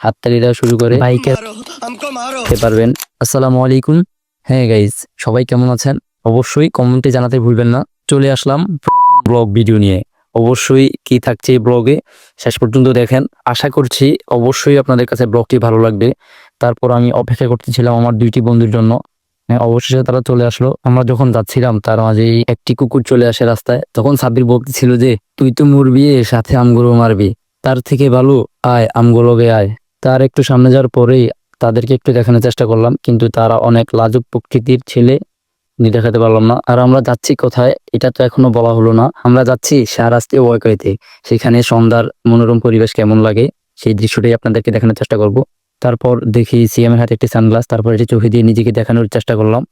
হাততালি দেওয়া শুরু করে বাইকে পারবেন। আসসালামু আলাইকুম। হ্যাঁ গাইজ, সবাই কেমন আছেন? অবশ্যই কমেন্টে জানাতে ভুলবেন না। চলে আসলাম প্রথম ব্লগ ভিডিও নিয়ে। অবশ্যই কি থাকছে এই ব্লগে শেষ পর্যন্ত দেখেন। আশা করছি অবশ্যই আপনাদের কাছে ব্লগটি ভালো লাগবে। তারপর আমি অপেক্ষা করতেছিলাম আমার দুইটি বন্ধুর জন্য। অবশেষে তারা চলে আসলো। আমরা যখন যাচ্ছিলাম তার মাঝেই একটি কুকুর চলে আসে রাস্তায়। তখন সাব্বির বলতেছিল যে তুই তো মরবি, সাথে আমগুলো মারবি, তার থেকে ভালো আয় আমগুলোকে আয়। তার একটু সামনে যাওয়ার পরেই তাদেরকে একটু দেখানোর চেষ্টা করলাম, কিন্তু তারা অনেক লাজুক প্রকৃতির ছেলে, দেখাতে পারলাম না। আর আমরা যাচ্ছি কোথায় এটা তো এখনো বলা হলো না। আমরা যাচ্ছি শাহরাস্তি ওয়াকওয়েতে। সেখানে সন্ধ্যার মনোরম পরিবেশ কেমন লাগে সেই দৃশ্যটাই আপনাদেরকে দেখানোর চেষ্টা করব। তারপর দেখি সিএমের হাতে একটি সানগ্লাস, তারপর এটি চোখে দিয়ে নিজেকে দেখানোর চেষ্টা করলাম।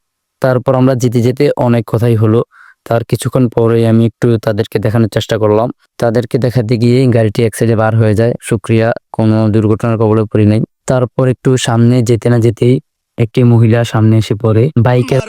তারপর আমরা যেতে যেতে অনেক কথাই হলো। তার কিছুক্ষণ পরে আমি একটু তাদেরকে দেখানোর চেষ্টা করলাম। তাদেরকে দেখাতে গিয়ে গাড়িটি এক সাইডে বার হয়ে যায়। শুকরিয়া, কোনো দুর্ঘটনার কবলে পড়ি নাই। তারপর একটু সামনে যেতে না যেতেই একটি মহিলা সামনে এসে পড়ে। বাইকের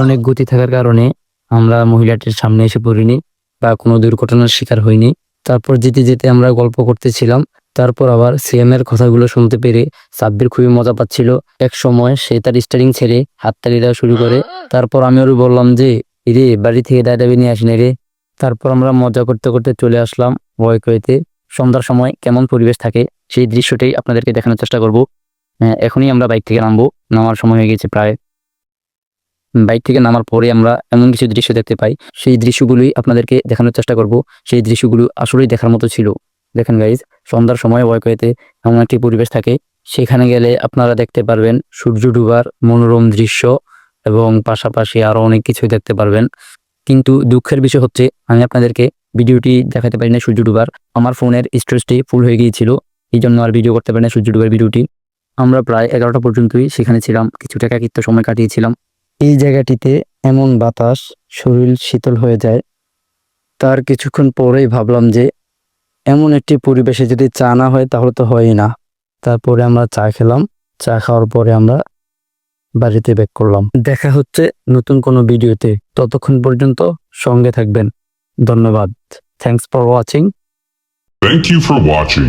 অনেক গতি থাকার কারণে আমরা মহিলাটির সামনে এসে পড়িনি বা কোনো দুর্ঘটনার শিকার হইনি। তারপর যেতে যেতে আমরা গল্প করতেছিলাম। তারপর আবার সিএম এর কথাগুলো শুনতে পেরে সাব্বির খুবই মজা পাচ্ছিল। এক সময় সে তার স্টারিং ছেড়ে হাততালি দেওয়া শুরু করে। তারপর আমি ওর বললাম যে রে বাড়ি থেকে দাঁড়াবি নিয়ে আসিনি রে। তারপর আমরা মজা করতে করতে চলে আসলাম ওয়াকওয়েতে। সন্ধ্যার সময় কেমন পরিবেশ থাকে সেই দৃশ্যটাই আপনাদেরকে দেখানোর চেষ্টা করব। এখনই আমরা বাইক থেকে নামবো, নামার সময় হয়ে গেছে প্রায়। বাইক থেকে নামার পরে আমরা এমন কিছু দৃশ্য দেখতে পাই, সেই দৃশ্যগুলোই আপনাদেরকে দেখানোর চেষ্টা করব। সেই দৃশ্যগুলো আসলেই দেখার মতো ছিল। দেখেন গাইজ, সন্ধ্যার সময় ওয়াকওয়েতে এমন একটি পরিবেশ থাকে। সেখানে গেলে আপনারা দেখতে পারবেন সূর্য ডুবার মনোরম দৃশ্য এবং পাশাপাশি আরো অনেক কিছুই দেখতে পারবেন। কিন্তু দুঃখের বিষয় হচ্ছে আমি আপনাদেরকে ভিডিওটি দেখাতে পারি না সূর্য ডুবার। আমার ফোনের স্টোরেজটি ফুল হয়ে গিয়েছিল, এই জন্য আর ভিডিও করতে পারি না সূর্য ডুবার ভিডিওটি। আমরা প্রায় 11টা পর্যন্তই সেখানে ছিলাম, কিছুটা একাকিত্ব সময় কাটিয়েছিলাম। এই জায়গাটিতে এমন বাতাস, শরীর শীতল হয়ে যায়। তার কিছুক্ষণ পরেই ভাবলাম যে এমন একটি পরিবেশে যদি চা না হয় তাহলে তো হয়ই না। তারপরে আমরা চা খেলাম। চা খাওয়ার পরে আমরা বাড়িতে ব্যাক করলাম। দেখা হচ্ছে নতুন কোনো ভিডিওতে, ততক্ষণ পর্যন্ত সঙ্গে থাকবেন। ধন্যবাদ। Thanks for watching. Thank you for watching.